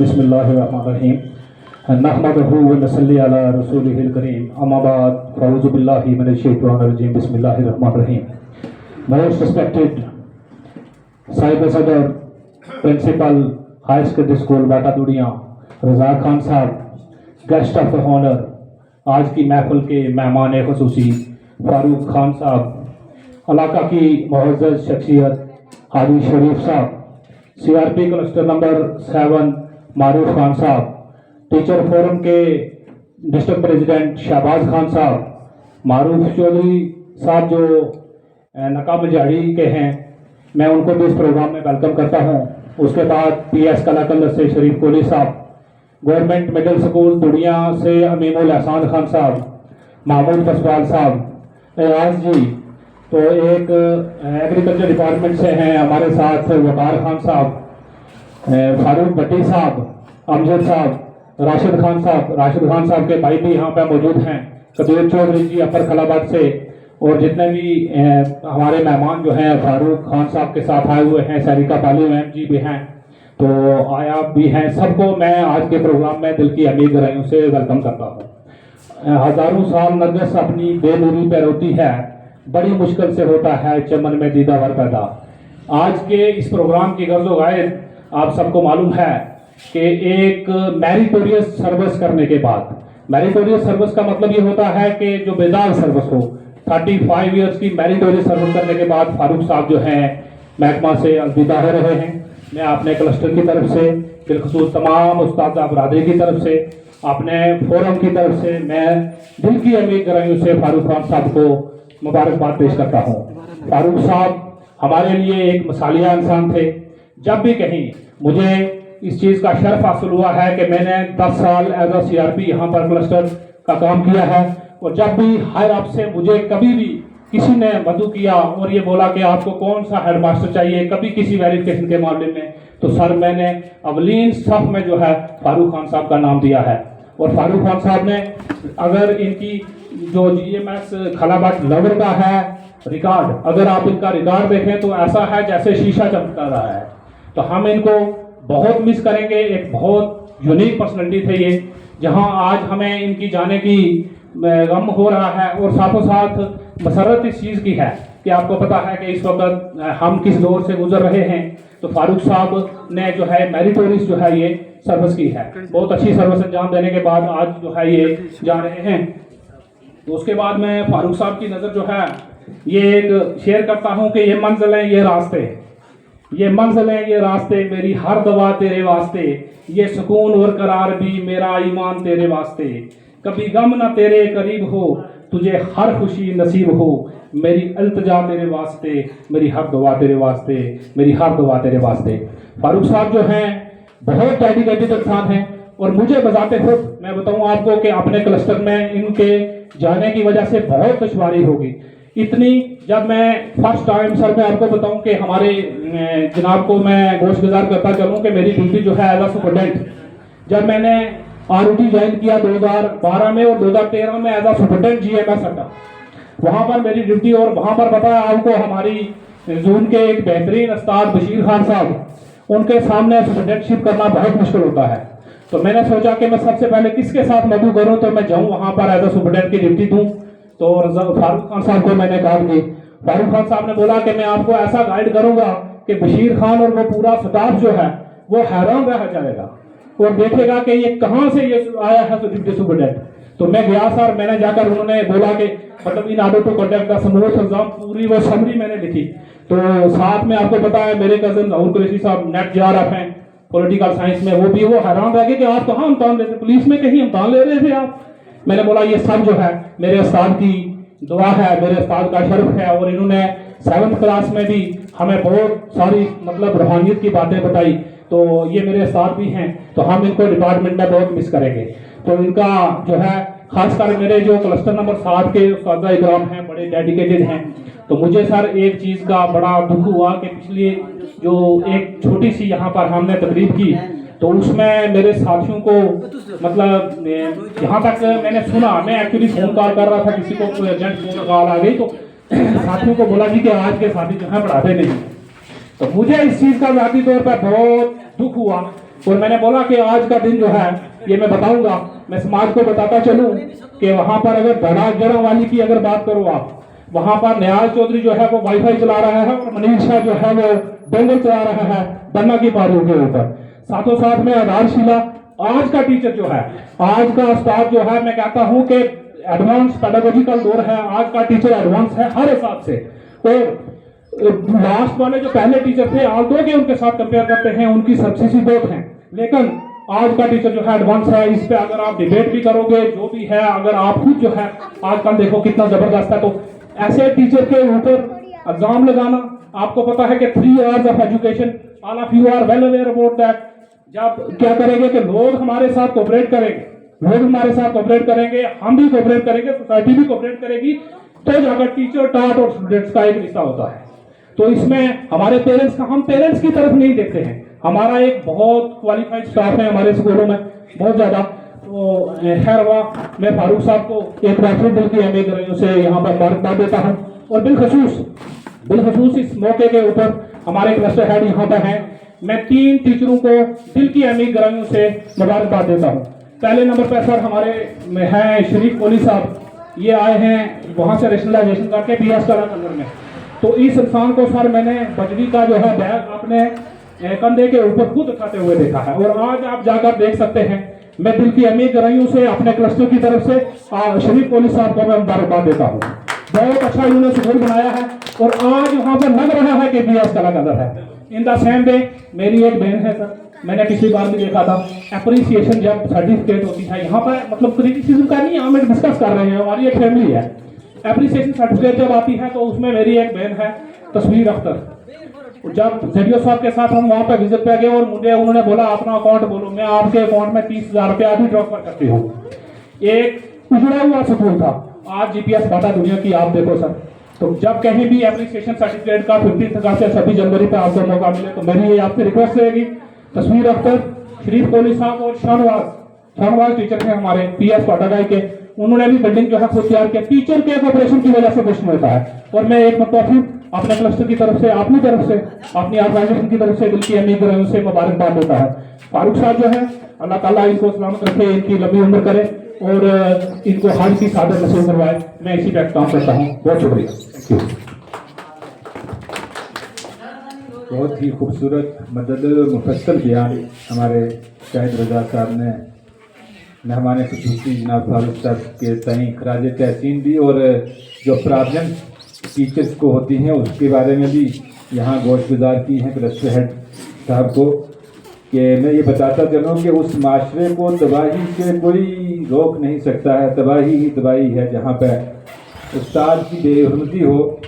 बिस्मिल्लाहिर्रहमानिर्रहीम नहमदुहु व नसल्ली अला रसूलिहिल करीम अम्मा बाद फ़अऊज़ु बिल्लाहि मिनश शैतानिर रजीम बिस्मिल्लाहिर्रहमानिर्रहीम। मोस्ट रिस्पेक्टेड साहिब सदर प्रिंसिपल हाई सेकेंडरी स्कूल बाटा दुड़िया रज़ाक खान साहब, गेस्ट ऑफ द ऑनर, आज की महफिल के मेहमान ख़ुसूसी फारूक खान साहब, इलाका की मुअज़्ज़ज़ शख्सियत हाजी शरीफ साहब, CRP क्लस्टर नंबर 7 मारूफ खान साहब, टीचर फोरम के डिस्ट्रिक्ट प्रेसिडेंट शहबाज खान साहब, मारूफ चौधरी साहब जो नकाब झाड़ी के हैं, मैं उनको भी इस प्रोग्राम में वेलकम करता हूं। उसके बाद PS कलाकंद से शरीफ कोहली साहब, गवर्नमेंट मिडिल स्कूल दुड़िया से अमीमुल एहसान खान साहब, महमूद फसवाल साहब, एयाज जी, तो एक एग्रीकल्चर डिपार्टमेंट से हैं हमारे साथ वकार खान साहब, फारूक भट्टी साहब, अमजद साहब, राशिद खान साहब के भाई भी यहाँ पे मौजूद हैं, कबीर चौधरी जी अपर खलाबाद से, और जितने भी हमारे मेहमान जो हैं फारूक खान साहब के साथ आए हुए हैं, सरिका पाली मैम जी भी हैं, तो आया भी हैं, सबको मैं आज के प्रोग्राम में दिल की अमीर गहराइयों से वेलकम करता हूँ। हज़ारों साल नरगिस अपनी बेनूरी पे रोती है, बड़ी मुश्किल से होता है चमन में दीदावर पैदा। आज के इस प्रोग्राम की गर्ज़ो गायद आप सबको मालूम है कि एक मैरिटोरियस सर्विस करने के बाद, मैरिटोरियस सर्विस का मतलब ये होता है कि जो बेदाग सर्विस हो, 35 इयर्स की मैरिटोरियस सर्विस करने के बाद फारूक साहब जो हैं महकमा से अलविदा हो रहे हैं। मैं अपने क्लस्टर की तरफ से, बिलखसूस तमाम उस्ताद बरादरी की तरफ से, अपने फोरम की तरफ से मैं दिल की अमीर गहराइयों से फारूक खान साहब को मुबारकबाद पेश करता हूँ। फारूक साहब हमारे लिए एक मिसालिया इंसान थे। जब भी कहीं मुझे इस चीज़ का शर्फ हासिल हुआ है कि मैंने 10 साल एज अ CRP यहाँ पर क्लस्टर का काम किया है, और जब भी हायर अप से मुझे कभी भी किसी ने मदू किया और ये बोला कि आपको कौन सा हेड मास्टर चाहिए, कभी किसी वेरिफिकेशन के मामले में, तो सर मैंने अवलीन सफ में जो है फारूक खान साहब का नाम दिया है। और फारूक खान साहब ने, अगर इनकी जो GMS खलाबाद लवर का है रिकॉर्ड, अगर आप इनका रिकॉर्ड देखें तो ऐसा है जैसे शीशा चमका रहा है। तो हम इनको बहुत मिस करेंगे। एक बहुत यूनिक पर्सनैलिटी थे ये, जहां आज हमें इनकी जाने की गम हो रहा है। और साथों साथ मसरत इस चीज़ की है कि आपको पता है कि इस वक्त हम किस दौर से गुजर रहे हैं। तो फारूक साहब ने जो है मेरिटोरियस जो है ये सर्विस की है, बहुत अच्छी सर्विस अंजाम देने के बाद आज जो है ये जा रहे हैं। तो उसके बाद मैं फारूक साहब की नज़र जो है ये एक शेयर करता हूँ कि ये मंजिलें ये रास्ते, ये मंजिलें ये रास्ते, मेरी हर दवा तेरे वास्ते, ये सुकून और करार भी मेरा ईमान तेरे वास्ते, कभी गम ना तेरे करीब हो, तुझे हर खुशी नसीब हो, मेरी इल्तिजा तेरे वास्ते, मेरी हर दुआ तेरे वास्ते, मेरी हर दुआ तेरे वास्ते। फारूक साहब जो हैं बहुत डेडिकेटेड इंसान हैं, और मुझे बजाते खुद मैं बताऊं आपको कि अपने क्लस्टर में इनके जाने की वजह से बहुत दुश्वारी होगी। इतनी, जब मैं फर्स्ट टाइम सर मैं आपको बताऊं कि हमारे जनाब को मैं गोशगुजार करता चलूं कि मेरी ड्यूटी जो है एज अ सुपरडेंट, जब मैंने ROT ज्वाइन किया 2012 में और 2013 में एज अ सुपरडेंट GMS हटा, वहाँ पर मेरी ड्यूटी, और वहाँ पर पता है आपको हमारी जून के एक बेहतरीन उस्ताद बशीर खान साहब, उनके सामने सुपरडेंटशिप करना बहुत मुश्किल होता है। तो मैंने सोचा कि मैं सबसे पहले किसके साथ मदू करूं, तो मैं जाऊं वहां पर एज अ सुपरडेंट की ड्यूटी दूं। तो फारूक खान साहब को मैंने कहा कि फारूक खान साहब ने बोला कि मैं आपको ऐसा गाइड करूंगा कि बशीर खान और वो पूरा स्टाफ जो है वो हैरान रह जाएगा और देखेगा कि ये कहाँ से ये आया है डिप्टी सुपरडेंट। तो मैं गया सर, मैंने जाकर, उन्होंने बोला कि मतलब in order to conduct the smooth exam, पूरी वो समरी मैंने लिखी। तो साथ में आपको पता है मेरे कजन राहुल कुरैशी साहब नेट JRF हैं पॉलिटिकल साइंस में, वो हैरान रह गए कि आप कहाँ इम्तहान लेते, पुलिस में कहीं इम्तहान ले रहे थे आप। मैंने बोला ये सब जो है मेरे उस्ताद की दुआ है, मेरे उस्ताद का शर्फ है, और इन्होंने 7th क्लास में भी हमें बहुत सारी मतलब रूहानियत की बातें बताई। तो ये मेरे उस्ताद भी हैं, तो हम इनको डिपार्टमेंट में बहुत मिस करेंगे। तो इनका जो है खासकर मेरे जो क्लस्टर नंबर 7 के उस्ताद इकराम हैं, बड़े डेडिकेटेड हैं। तो मुझे सर एक चीज़ का बड़ा दुख हुआ कि पिछली जो एक छोटी सी यहाँ पर हमने तकरीब की, तो उसमें मेरे साथियों को मतलब यहाँ तक मैंने सुना, मैं एक्चुअली फ़ोन कॉल कर रहा था, किसी को कोई अर्जेंट फ़ोन कॉल आ गई, तो साथियों को बोला जी कि आज के साथी जो है पढ़ाते नहीं। तो मुझे इस चीज़ का ज़ाती तौर पर बहुत दुख हुआ और मैंने बोला कि आज का दिन जो है ये मैं बताऊंगा, मैं समाज को बताता चलूं कि वहां पर अगर धड़ा वाली की अगर बात करो आप, वहां पर न्याज चौधरी जो है वो वाईफाई चला रहा है और मनीष शाह जो है वो डोंगल चला रहा है बन्ना की पहाड़ियों के ऊपर। साथों साथ में आधारशिला आज का टीचर जो है, आज का उस्ताद जो है, मैं कहता हूं कि एडवांस पेडागोजिकल दौर है, आज का टीचर एडवांस है हर हिसाब से। और लास्ट वाले जो पहले टीचर थे आल्दो के उनके साथ कंपेयर करते हैं, उनकी सब्सिडी बहुत है, लेकिन आज का टीचर जो है एडवांस है। इस पे अगर आप डिबेट भी करोगे जो भी है, अगर आप खुद जो है आजकल देखो कितना जबरदस्त है, तो ऐसे टीचर के ऊपर एग्जाम लगाना, आपको पता है कि 3 years of education, all of you are well aware about that. जब क्या करेंगे कि लोग हमारे साथ कोऑपरेट करेंगे, लोग हमारे साथ कोऑपरेट करेंगे, हम भी कोऑपरेट करेंगे, सोसाइटी भी कोऑपरेट करेगी, तो जाकर टीचर टाट और स्टूडेंट्स का एक रिश्ता होता है। तो इसमें हमारे पेरेंट्स का, हम पेरेंट्स की तरफ नहीं देखते हैं, हमारा एक बहुत क्वालिफाइड स्टाफ है हमारे स्कूलों में, बहुत ज्यादा। तो खैर वाह, मैं फारूक साहब को एक बार फिर दिल की अहमियत रही से यहाँ पर मुबारकबाद देता हूँ। और बिलखसूस इस मौके के ऊपर हमारे क्लस्टर हेड यहाँ पर हैं, मैं 3 टीचरों को दिल की अहमियत ग्राहियों से मुबारकबाद देता हूँ। पहले नंबर पर सर हमारे हैं शरीफ कोहली साहब, ये आए हैं वहाँ से रेशनलाइजेशन करके BS कला अंदर में। तो इस इंसान को सर मैंने बजरी का जो है बैग अपने कंधे के ऊपर खुद उठाते हुए देखा है, और आज आप जाकर देख सकते हैं। मैं दिल की अमीर ग्राहियों से अपने क्लस्टर की तरफ से शरीफ कोहली साहब को मैं मुबारकबाद देता हूँ। बहुत अच्छा इन्होंने स्कूल बनाया है और आज वहाँ पर लग रहा है कि BS कला अंदर है। इन द सेम वे मेरी एक बहन है सर, मैंने पिछली बार भी देखा था, अप्रिसिएशन जब सर्टिफिकेट होती है यहाँ पर, मतलब क्रिटिसिज्म का नहीं, हम डिस्कस कर रहे हैं, हमारी एक फैमिली है। एप्रिसिएशन सर्टिफिकेट जब आती है तो उसमें मेरी एक बहन है तस्वीर अख्तर, जब जेडीओ साहब के साथ हम वहाँ पे विजिट पे गए और मुझे उन्होंने बोला अपना अकाउंट बोलो, मैं आपके अकाउंट में 30,000 रुपया भी ट्रांसफर करती हूँ। एक उजड़ा हुआ स्कूल था, आज GPS बाटा दुनिया की आप देखो सर। तो जब कहीं भी एप्रिसिएशन सर्टिफिकेट का 15 अगस्त से 26 जनवरी पे आपको मौका मिले तो मेरी ये आपसे रिक्वेस्ट रहेगी, तस्वीर अख्तर, शरीफ कोहली साहब और शाहनवाज टीचर थे हमारे PS पाटागाई के, उन्होंने भी बिल्डिंग जो है खुद तैयार किया, टीचर के कोऑपरेशन की वजह से कुछ मिलता है। और मैं एक मतलब फिर अपने क्लस्टर की तरफ से, अपनी तरफ से, अपनी ऑर्गेनाइजेशन की तरफ से दिल की अमीर से मुबारकबाद देता है। फारूक साहब जो है अल्लाह ताला इनको सलामत रखे, इनकी लंबी उम्र करे और इनको हज की सादत नसीब करवाए। मैं इसी पे काम करता हूँ, बहुत शुक्रिया, थैंक यू। बहुत ही खूबसूरत मदद और मुफस्सल बयान हमारे शाहिद रजा साहब ने मेहमान खुसूसी जनाब फारूक साहब के तहीं खराज तहसीन दी, और जो प्रॉब्लम टीचर्स को होती हैं उसके बारे में भी यहाँ गोशगुजार की हैं क्लस्टर हेड साहब को, कि मैं ये बताता चलूँ कि उस माशरे को तबाही से कोई रोक नहीं सकता है, तबाही ही तबाही है। जहाँ पर उस्ताद की बेहरमती हो,